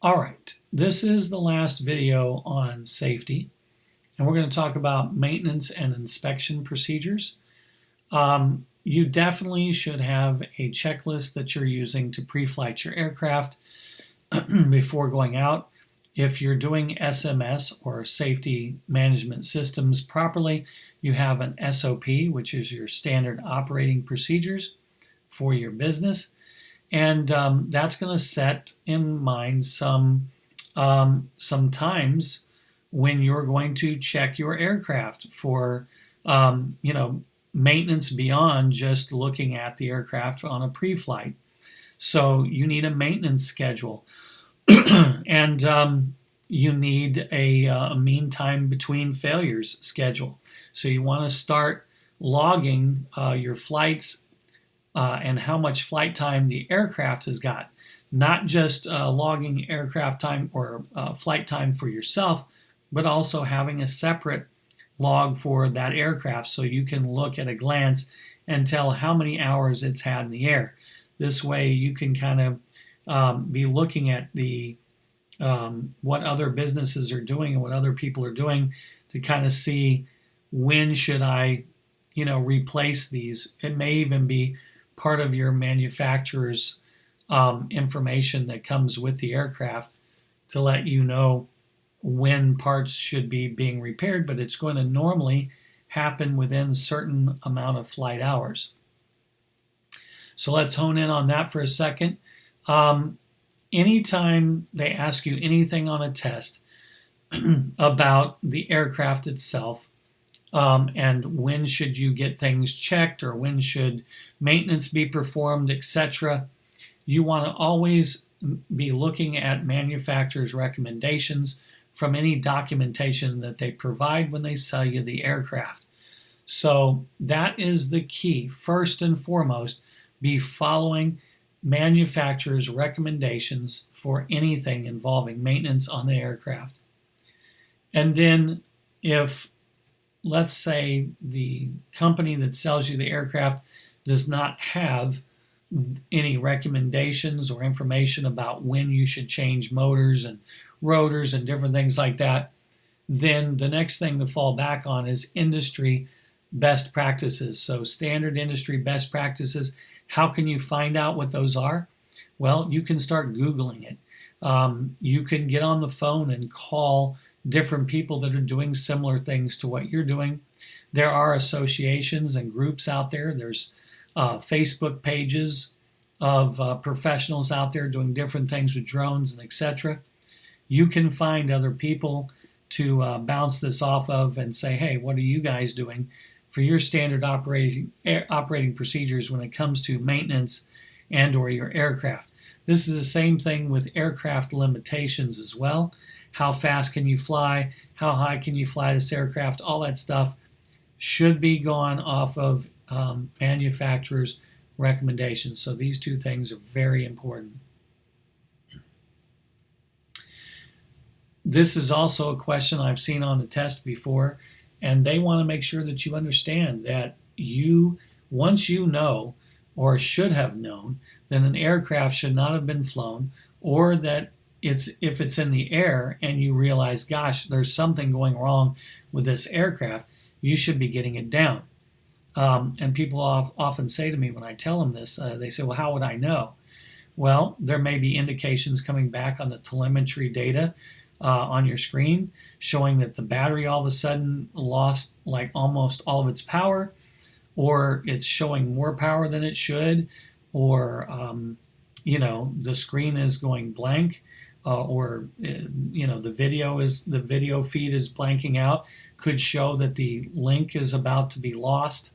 All right, this is the last video on safety, and we're going to talk about maintenance and inspection procedures. You definitely should have a checklist that you're using to pre-flight your aircraft before going out. If you're doing SMS or safety management systems properly, you have an SOP, which is your standard operating procedures for your business. And that's going to set in mind some times when you're going to check your aircraft for maintenance beyond just looking at the aircraft on a pre-flight. So you need a maintenance schedule, and you need a mean time between failures schedule. So you want to start logging your flights and how much flight time the aircraft has got. Not just logging aircraft time or flight time for yourself, but also having a separate log for that aircraft so you can look at a glance and tell how many hours it's had in the air. This way you can kind of be looking at the what other businesses are doing and what other people are doing to kind of see when should I replace these. It may even be part of your manufacturer's information that comes with the aircraft to let you know when parts should be being repaired, but it's going to normally happen within a certain amount of flight hours. So let's hone in on that for a second. Anytime they ask you anything on a test about the aircraft itself, and when should you get things checked or when should maintenance be performed, etc., you want to always be looking at manufacturers' recommendations from any documentation that they provide when they sell you the aircraft. So that is the key. First and foremost, be following manufacturers' recommendations for anything involving maintenance on the aircraft. And then if, let's say, the company that sells you the aircraft does not have any recommendations or information about when you should change motors and rotors and different things like that, then the next thing to fall back on is industry best practices. So standard industry best practices, how can you find out what those are? Well, you can start Googling it. You can get on the phone and call different people that are doing similar things to what you're doing. There are associations and groups out there. There's Facebook pages of professionals out there doing different things with drones and etc. You can find other people to bounce this off of and say, hey, what are you guys doing for your standard operating procedures when it comes to maintenance and or your aircraft? This is the same thing with aircraft limitations as well. How fast can you fly? How high can you fly this aircraft? All that stuff should be gone off of manufacturers' recommendations. So these two things are very important. This is also a question I've seen on the test before, and they want to make sure that you understand that once you know, or should have known, that an aircraft should not have been flown, or that if it's in the air and you realize, gosh, there's something going wrong with this aircraft, you should be getting it down. And people often say to me when I tell them this, they say, well, how would I know? Well, there may be indications coming back on the telemetry data on your screen showing that the battery all of a sudden lost like almost all of its power, or it's showing more power than it should, or the screen is going blank, or the video feed is blanking out, could show that the link is about to be lost,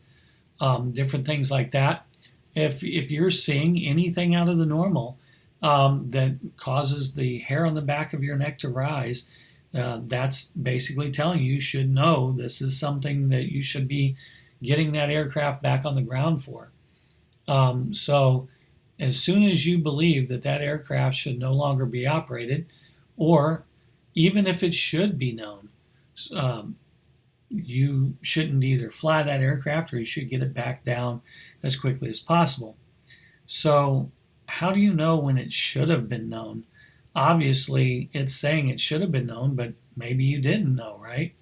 different things like that. If you're seeing anything out of the normal that causes the hair on the back of your neck to rise, that's basically telling you should know this is something that you should be getting that aircraft back on the ground for. So as soon as you believe that aircraft should no longer be operated, or even if it should be known, you shouldn't either fly that aircraft or you should get it back down as quickly as possible. So how do you know when it should have been known? Obviously, it's saying it should have been known, but maybe you didn't know, right?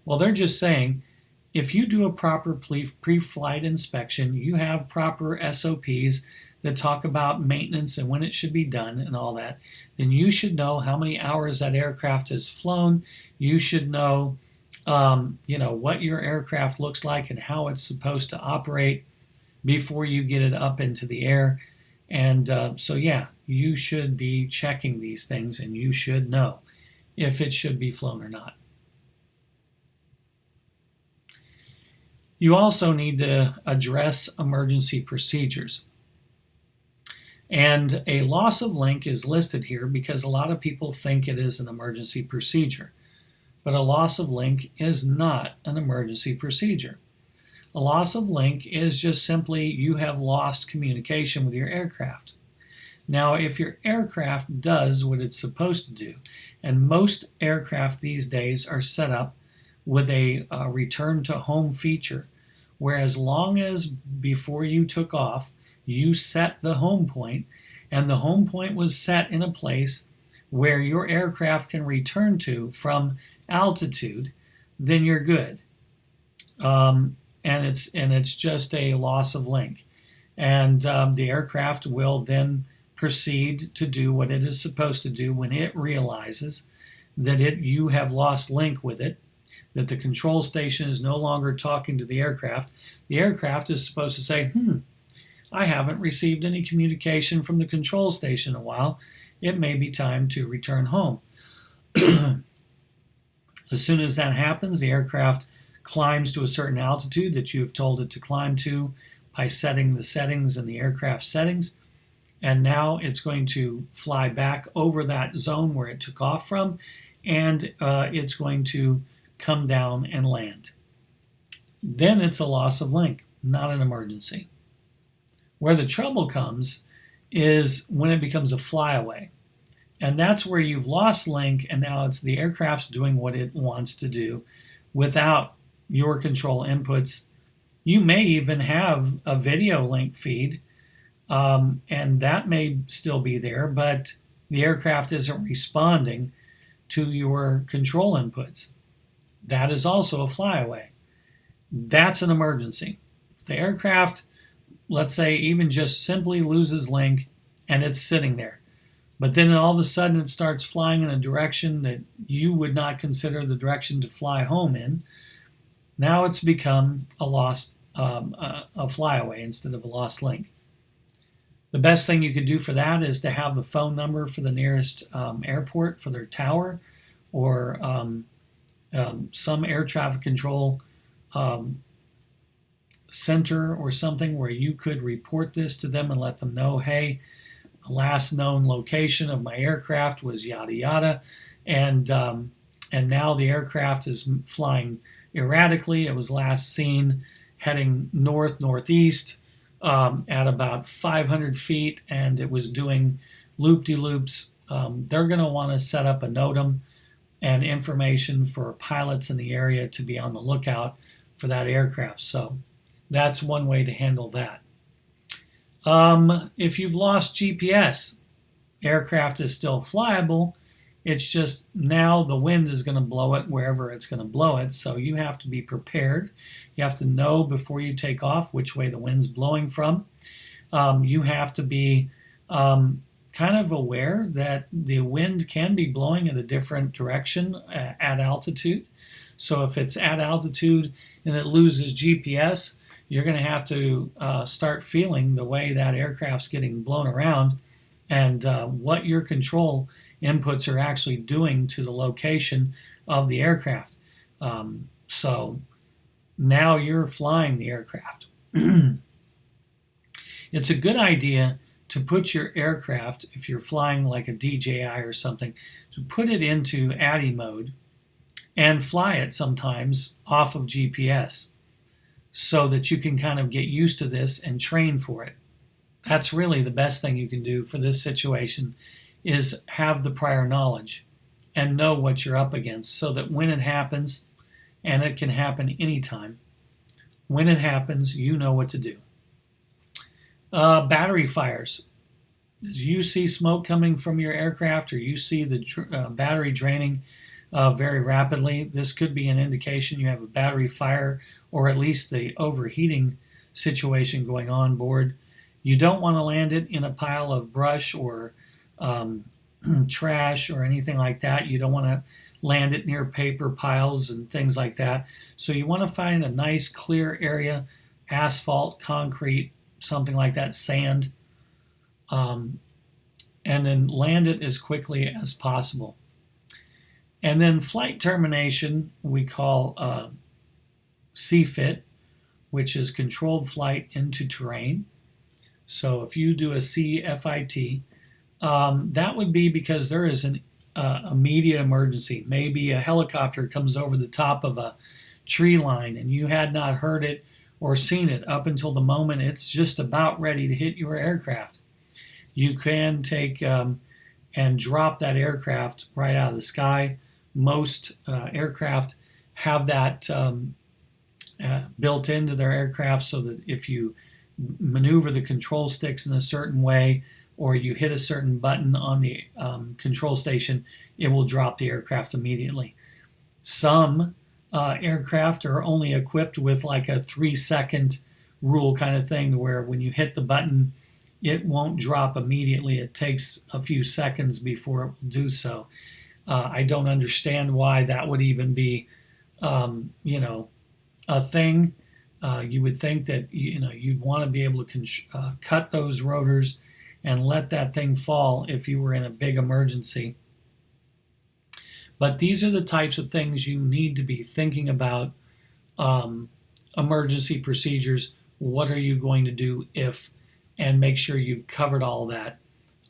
Well, they're just saying if you do a proper pre-flight inspection, you have proper SOPs that talk about maintenance and when it should be done and all that, then you should know how many hours that aircraft has flown. You should know, what your aircraft looks like and how it's supposed to operate before you get it up into the air. And so, yeah, you should be checking these things and you should know if it should be flown or not. You also need to address emergency procedures. And a loss of link is listed here because a lot of people think it is an emergency procedure. But a loss of link is not an emergency procedure. A loss of link is just simply you have lost communication with your aircraft. Now, if your aircraft does what it's supposed to do, and most aircraft these days are set up with a return to home feature, where as long as before you took off, you set the home point, and the home point was set in a place where your aircraft can return to from altitude, then you're good. And it's just a loss of link, and the aircraft will then proceed to do what it is supposed to do when it realizes that you have lost link with it, that the control station is no longer talking to the aircraft. The aircraft is supposed to say, I haven't received any communication from the control station in a while. It may be time to return home. As soon as that happens, the aircraft climbs to a certain altitude that you have told it to climb to by setting the settings in the aircraft settings. And now it's going to fly back over that zone where it took off from, and it's going to come down and land. Then it's a loss of link, not an emergency. Where the trouble comes is when it becomes a flyaway. And that's where you've lost link, and now it's the aircraft's doing what it wants to do without your control inputs. You may even have a video link feed, and that may still be there, but the aircraft isn't responding to your control inputs. That is also a flyaway. That's an emergency. If the aircraft, let's say, even just simply loses link and it's sitting there, but then all of a sudden it starts flying in a direction that you would not consider the direction to fly home in, now it's become a flyaway instead of a lost link. The best thing you could do for that is to have the phone number for the nearest airport for their tower, or some air traffic control center or something where you could report this to them and let them know, hey, the last known location of my aircraft was yada yada, and now the aircraft is flying erratically. It was last seen heading northeast at about 500 feet, and it was doing loop-de-loops. They're going to want to set up a NOTAM and information for pilots in the area to be on the lookout for that aircraft. So that's one way to handle that. If you've lost GPS, aircraft is still flyable. It's just now the wind is going to blow it wherever it's going to blow it. So you have to be prepared. You have to know before you take off which way the wind's blowing from. You have to be kind of aware that the wind can be blowing in a different direction at altitude. So if it's at altitude and it loses GPS, you're going to have to start feeling the way that aircraft's getting blown around and what your control inputs are actually doing to the location of the aircraft. So now you're flying the aircraft. It's a good idea to put your aircraft, if you're flying like a DJI or something, to put it into ATTI mode and fly it sometimes off of GPS so that you can kind of get used to this and train for it. That's really the best thing you can do for this situation, is have the prior knowledge and know what you're up against so that when it happens, and it can happen anytime, when it happens, you know what to do. Battery fires. As you see smoke coming from your aircraft, or you see the battery draining very rapidly, this could be an indication you have a battery fire, or at least the overheating situation going on board. You don't want to land it in a pile of brush or trash or anything like that. You don't want to land it near paper piles and things like that. So you want to find a nice clear area, asphalt, concrete, something like that, sand, and then land it as quickly as possible. And then flight termination, we call CFIT, which is controlled flight into terrain. So if you do a CFIT, that would be because there is an immediate emergency. Maybe a helicopter comes over the top of a tree line and you had not heard it or seen it up until the moment it's just about ready to hit your aircraft. You can take and drop that aircraft right out of the sky. Most aircraft have that built into their aircraft, so that if you maneuver the control sticks in a certain way, or you hit a certain button on the control station, it will drop the aircraft immediately. Some aircraft are only equipped with like a 3-second rule kind of thing, where when you hit the button, it won't drop immediately. It takes a few seconds before it will do so. I don't understand why that would even be, a thing. You would think that you'd want to be able to cut those rotors and let that thing fall if you were in a big emergency. But these are the types of things you need to be thinking about. Emergency procedures. What are you going to do if? And make sure you've covered all that,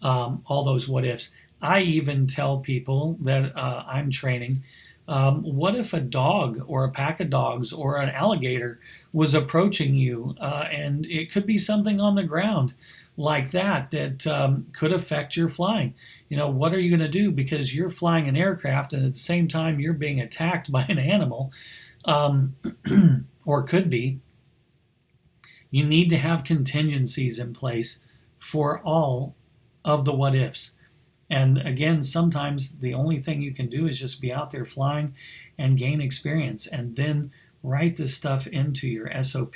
all those what ifs. I even tell people that I'm training, what if a dog or a pack of dogs or an alligator was approaching you, and it could be something on the ground like that could affect your flying? What are you going to do? Because you're flying an aircraft and at the same time you're being attacked by an animal, or could be. You need to have contingencies in place for all of the what ifs. And again, sometimes the only thing you can do is just be out there flying and gain experience, and then write this stuff into your SOP.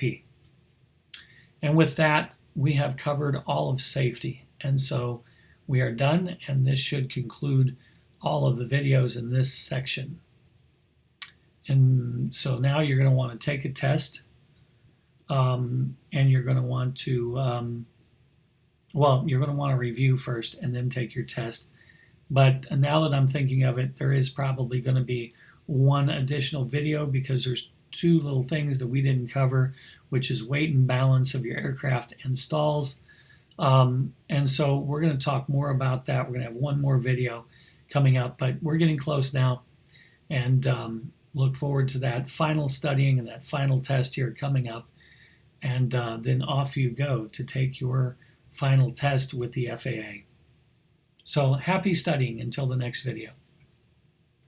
And with that, we have covered all of safety. And so we are done, and this should conclude all of the videos in this section. And so now you're going to want to take a test. And you're going to want to, you're going to want to review first and then take your test. But now that I'm thinking of it, there is probably going to be one additional video, because there's two little things that we didn't cover, which is weight and balance of your aircraft and stalls. And so we're going to talk more about that. We're going to have one more video coming up, but we're getting close now, and look forward to that final studying and that final test here coming up. And then off you go to take your final test with the FAA. So happy studying until the next video.